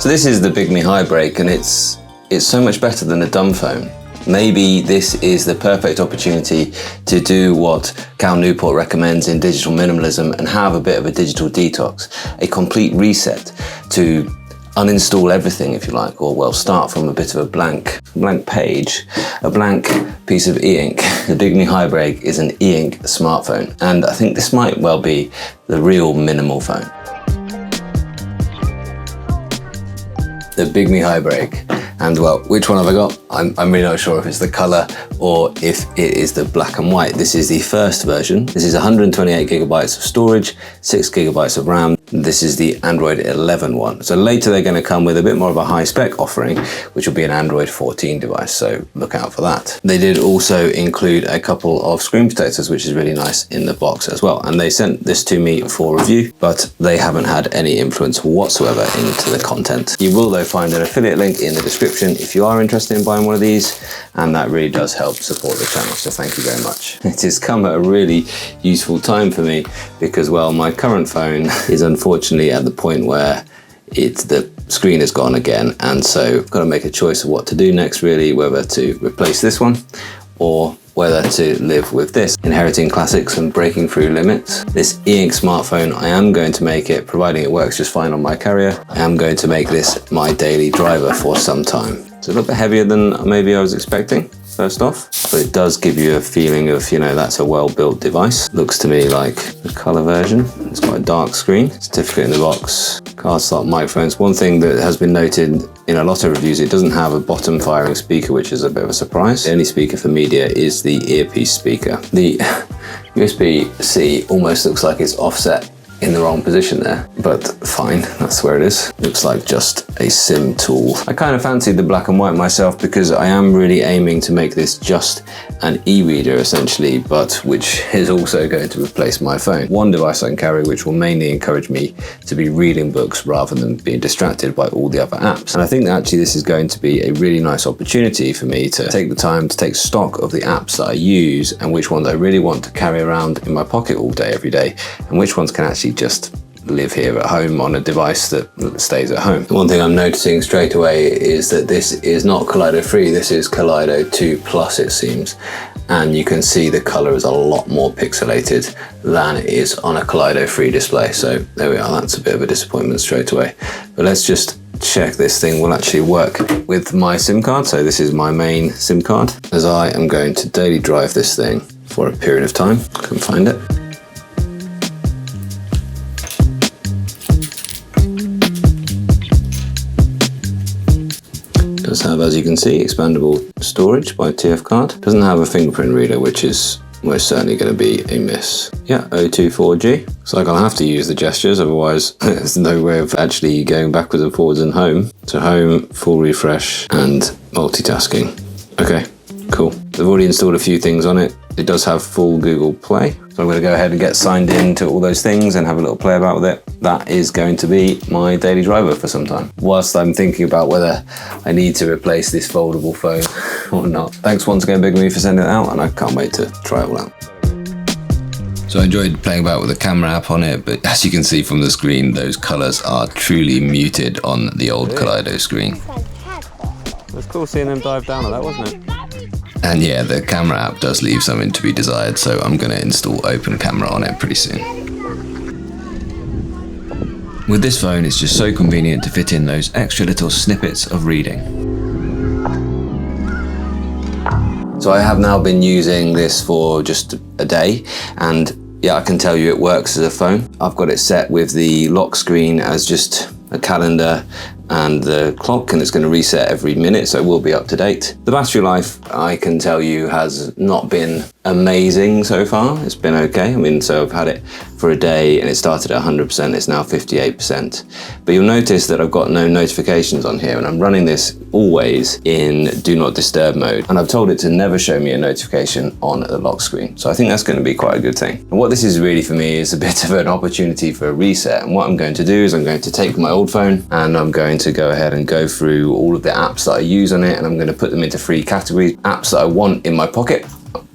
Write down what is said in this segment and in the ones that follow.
So this is the Bigme HiBreak, and it's so much better than a dumb phone. Maybe this is the perfect opportunity to do what Cal Newport recommends in digital minimalism and have a bit of a digital detox, a complete reset to uninstall everything, if you like, or well, start from a bit of a blank page, a blank piece of e-ink. The Bigme HiBreak is an e-ink smartphone, and I think this might well be the real minimal phone. The Bigme HiBreak. And well, which one have I got? I'm really not sure if it's the color or if it is the black and white. This is the first version. This is 128 gigabytes of storage, 6 gigabytes of RAM. This is the Android 11 one. So later they're going to come with a bit more of a high spec offering, which will be an Android 14 device. So look out for that. They did also include a couple of screen protectors, which is really nice in the box as well. And they sent this to me for review, but they haven't had any influence whatsoever into the content. You will though find an affiliate link in the description if you are interested in buying one of these, and that really does help support the channel, so thank you very much. It has come at a really useful time for me because, well, my current phone is unfortunately at the point where the screen is gone again, and so I've got to make a choice of what to do next, really, whether to replace this one or whether to live with this. Inheriting classics and breaking through limits. This e-ink smartphone, I am going to make it, providing it works just fine on my carrier, I am going to make this my daily driver for some time. It's a little bit heavier than maybe I was expecting, first off, but it does give you a feeling of, you know, that's a well-built device. Looks to me like the color version. It's got a dark screen, certificate in the box, card slot microphones. One thing that has been noted in a lot of reviews, it doesn't have a bottom firing speaker, which is a bit of a surprise. The only speaker for media is the earpiece speaker. The USB-C almost looks like it's offset in the wrong position there, but fine, that's where it is. Looks like just a SIM tool. I kind of fancied the black and white myself because I am really aiming to make this just an e-reader essentially, but which is also going to replace my phone. One device I can carry which will mainly encourage me to be reading books rather than being distracted by all the other apps. And I think that actually this is going to be a really nice opportunity for me to take the time to take stock of the apps that I use and which ones I really want to carry around in my pocket all day, every day, and which ones can actually just live here at home on a device that stays at home. One thing I'm noticing straight away is that this is not Kaleido 3, this is Kaleido 2 Plus, it seems. And you can see the color is a lot more pixelated than it is on a Kaleido 3 display. So there we are, that's a bit of a disappointment straight away. But let's just check this thing will actually work with my SIM card. So this is my main SIM card, as I am going to daily drive this thing for a period of time. I can find it. Does have, as you can see, expandable storage by TF card. Doesn't have a fingerprint reader, which is most certainly going to be a miss. Yeah, 024G. It's like I'll have to use the gestures, otherwise there's no way of actually going backwards and forwards in home. So home, full refresh, and multitasking. Okay, cool. I've already installed a few things on it. It does have full Google Play. So I'm going to go ahead and get signed in to all those things and have a little play about with it. That is going to be my daily driver for some time, whilst I'm thinking about whether I need to replace this foldable phone or not. Thanks once again, Bigme, for sending it out, and I can't wait to try it all out. So I enjoyed playing about with the camera app on it, but as you can see from the screen, those colors are truly muted on the old Kaleido screen. It was cool seeing them dive down on that, wasn't it? And yeah, the camera app does leave something to be desired, so I'm going to install Open Camera on it pretty soon. With this phone, it's just so convenient to fit in those extra little snippets of reading. So I have now been using this for just a day, and yeah, I can tell you it works as a phone. I've got it set with the lock screen as just a calendar and the clock, and it's going to reset every minute, so it will be up to date. The battery life, I can tell you, has not been amazing so far. It's been okay. I mean, so I've had it for a day and it started at 100%, it's now 58%. But you'll notice that I've got no notifications on here, and I'm running this always in do not disturb mode. And I've told it to never show me a notification on the lock screen. So I think that's going to be quite a good thing. And what this is really for me is a bit of an opportunity for a reset. And what I'm going to do is I'm going to take my old phone and I'm going to go ahead and go through all of the apps that I use on it, and I'm going to put them into 3 categories. Apps that I want in my pocket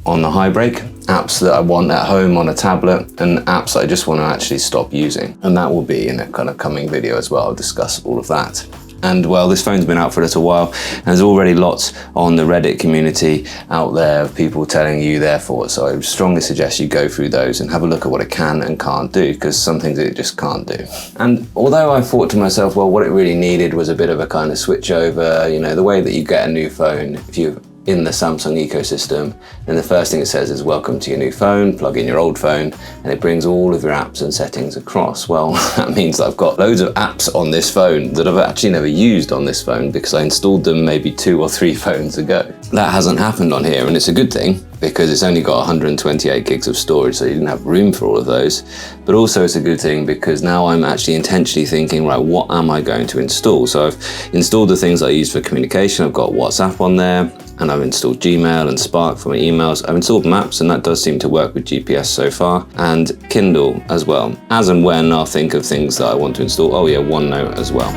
on the HiBreak, apps that I want at home on a tablet, and apps that I just want to actually stop using. And that will be in a kind of coming video as well. I'll discuss all of that. And well, this phone's been out for a little while, and there's already lots on the Reddit community out there of people telling you their thoughts. So I strongly suggest you go through those and have a look at what it can and can't do, because some things it just can't do. And although I thought to myself, well, what it really needed was a bit of a kind of switch over, you know, the way that you get a new phone, if you're in the Samsung ecosystem, then the first thing it says is welcome to your new phone, plug in your old phone, and it brings all of your apps and settings across. Well, that means I've got loads of apps on this phone that I've actually never used on this phone because I installed them maybe 2 or 3 phones ago. That hasn't happened on here, and it's a good thing because it's only got 128 gigs of storage, so you didn't have room for all of those. But also it's a good thing because now I'm actually intentionally thinking, right, what am I going to install? So I've installed the things I use for communication. I've got WhatsApp on there, and I've installed Gmail and Spark for my emails. I've installed Maps, and that does seem to work with GPS so far, and Kindle as well. As and when I'll think of things that I want to install. Oh yeah, OneNote as well.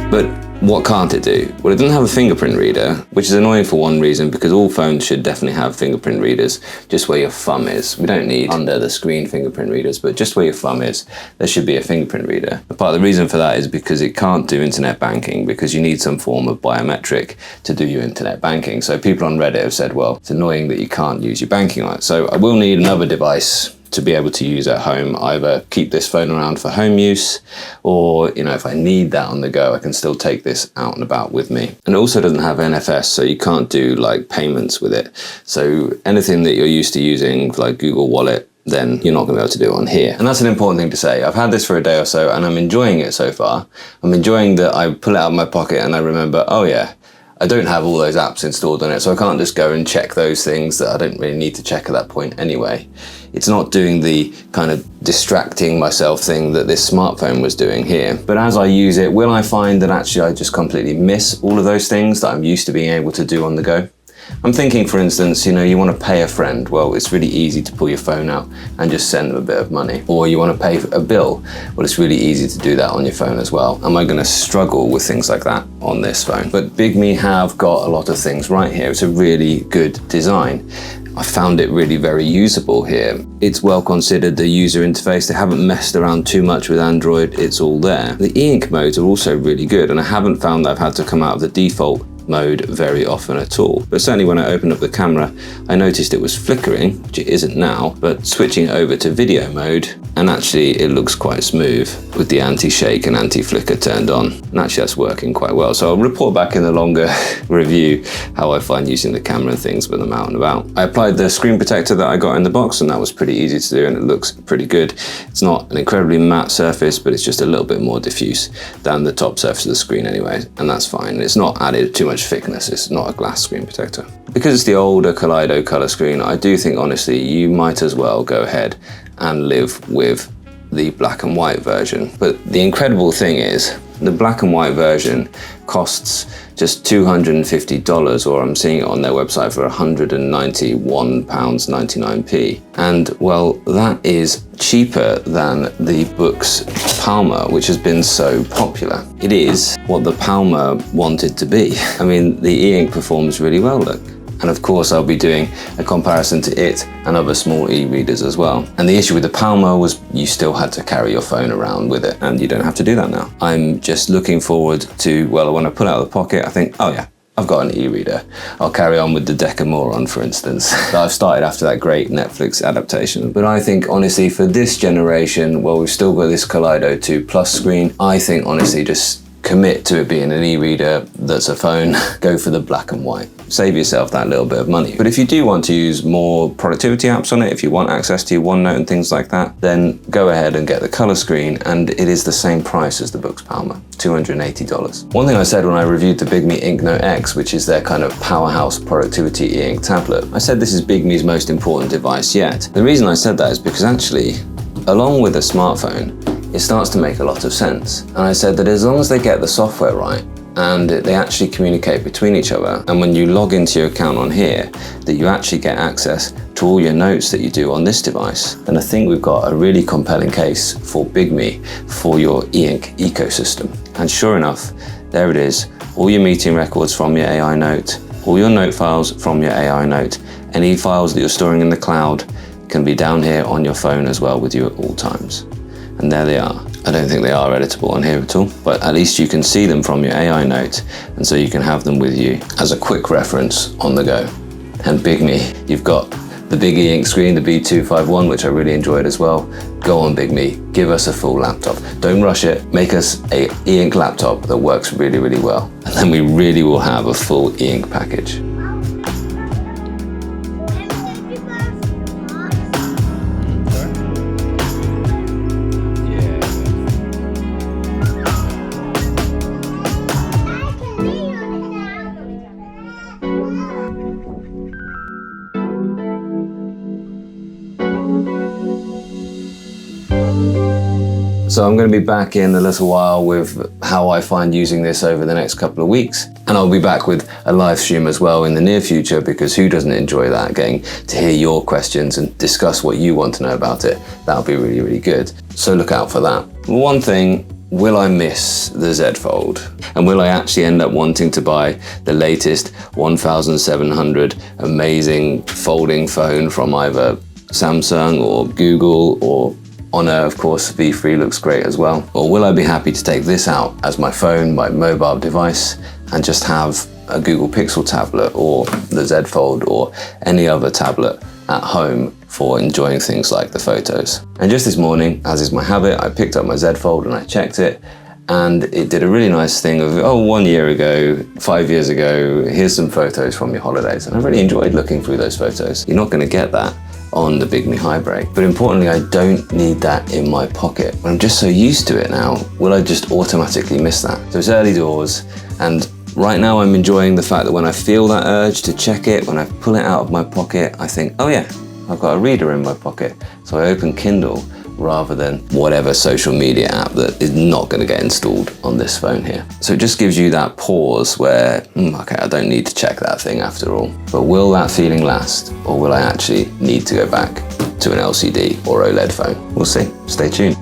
But what can't it do? Well, it doesn't have a fingerprint reader, which is annoying for one reason, because all phones should definitely have fingerprint readers just where your thumb is. We don't need under the screen fingerprint readers, but just where your thumb is, there should be a fingerprint reader. But part of the reason for that is because it can't do internet banking, because you need some form of biometric to do your internet banking. So people on Reddit have said, well, it's annoying that you can't use your banking on it. So I will need another device to be able to use at home, either keep this phone around for home use, or, you know, if I need that on the go, I can still take this out and about with me. And it also doesn't have NFS, so you can't do like payments with it. So anything that you're used to using, like Google Wallet, then you're not going to be able to do it on here. And that's an important thing to say. I've had this for a day or so, and I'm enjoying it so far. I'm enjoying that I pull it out of my pocket and I remember, oh yeah, I don't have all those apps installed on it, so I can't just go and check those things that I don't really need to check at that point anyway. It's not doing the kind of distracting myself thing that this smartphone was doing here. But as I use it, will I find that actually I just completely miss all of those things that I'm used to being able to do on the go? I'm thinking, for instance, you know, you want to pay a friend. Well, it's really easy to pull your phone out and just send them a bit of money. Or you want to pay a bill. Well, it's really easy to do that on your phone as well. Am I going to struggle with things like that on this phone? But Bigme have got a lot of things right here. It's a really good design. I found it really very usable here. It's well considered, the user interface. They haven't messed around too much with Android. It's all there. The e-ink modes are also really good, and I haven't found that I've had to come out of the default mode very often at all. But certainly when I opened up the camera, I noticed it was flickering, which it isn't now, but switching it over to video mode, and actually it looks quite smooth with the anti-shake and anti-flicker turned on. And actually that's working quite well. So I'll report back in the longer review how I find using the camera and things when I'm out and about. I applied the screen protector that I got in the box, and that was pretty easy to do, and it looks pretty good. It's not an incredibly matte surface, but it's just a little bit more diffuse than the top surface of the screen anyway, and that's fine. It's not added too much thickness. It's not a glass screen protector. Because it's the older Kaleido color screen, I do think honestly you might as well go ahead and live with the black and white version. But the incredible thing is the black and white version costs just $250, or I'm seeing it on their website for £191.99. And well, that is cheaper than the Boox Palma, which has been so popular. It is what the Palma wanted to be. I mean, the e-ink performs really well, look. And of course, I'll be doing a comparison to it and other small e-readers as well. And the issue with the Palma was you still had to carry your phone around with it, and you don't have to do that now. I'm just looking forward to, well, when I pull it out of the pocket, I think, oh yeah, I've got an e-reader. I'll carry on with the Decamoron, for instance, that I've started after that great Netflix adaptation. But I think, honestly, for this generation, well, we've still got this Kaleido 2 Plus screen. I think, honestly, just commit to it being an e-reader that's a phone. Go for the black and white. Save yourself that little bit of money. But if you do want to use more productivity apps on it, if you want access to your OneNote and things like that, then go ahead and get the color screen, and it is the same price as the Boox Palma, $280. One thing I said when I reviewed the Bigme inknote X, which is their kind of powerhouse productivity e-ink tablet, I said this is Bigme's most important device yet. The reason I said that is because actually, along with a smartphone, it starts to make a lot of sense. And I said that as long as they get the software right, and they actually communicate between each other, and when you log into your account on here, that you actually get access to all your notes that you do on this device, then I think we've got a really compelling case for Bigme for your e-ink ecosystem. And sure enough, there it is, all your meeting records from your AI note, all your note files from your AI note, any files that you're storing in the cloud can be down here on your phone as well with you at all times. And there they are. I don't think they are editable on here at all, but at least you can see them from your AI note, and so you can have them with you as a quick reference on the go. And Bigme, you've got the big e-ink screen, the B251, which I really enjoyed as well. Go on Bigme, give us a full laptop. Don't rush it, make us a e-ink laptop that works really, really well. And then we really will have a full e-ink package. So I'm going to be back in a little while with how I find using this over the next couple of weeks. And I'll be back with a live stream as well in the near future, because who doesn't enjoy that, getting to hear your questions and discuss what you want to know about it. That'll be really, really good. So look out for that. One thing, will I miss the Z Fold? And will I actually end up wanting to buy the latest 1700 amazing folding phone from either Samsung or Google or Honor? Of course, V3 looks great as well. Or will I be happy to take this out as my phone, my mobile device, and just have a Google Pixel tablet or the Z Fold or any other tablet at home for enjoying things like the photos? And just this morning, as is my habit, I picked up my Z Fold and I checked it, and it did a really nice thing of, oh, 1 year ago, 5 years ago, here's some photos from your holidays. And I really enjoyed looking through those photos. You're not going to get that on the Bigme HiBreak. But importantly, I don't need that in my pocket. I'm just so used to it now, will I just automatically miss that? So it's early doors, and right now I'm enjoying the fact that when I feel that urge to check it, when I pull it out of my pocket, I think, oh yeah, I've got a reader in my pocket. So I open Kindle rather than whatever social media app that is not going to get installed on this phone here. So it just gives you that pause where, okay, I don't need to check that thing after all. But will that feeling last, or will I actually need to go back to an LCD or OLED phone? We'll see. Stay tuned.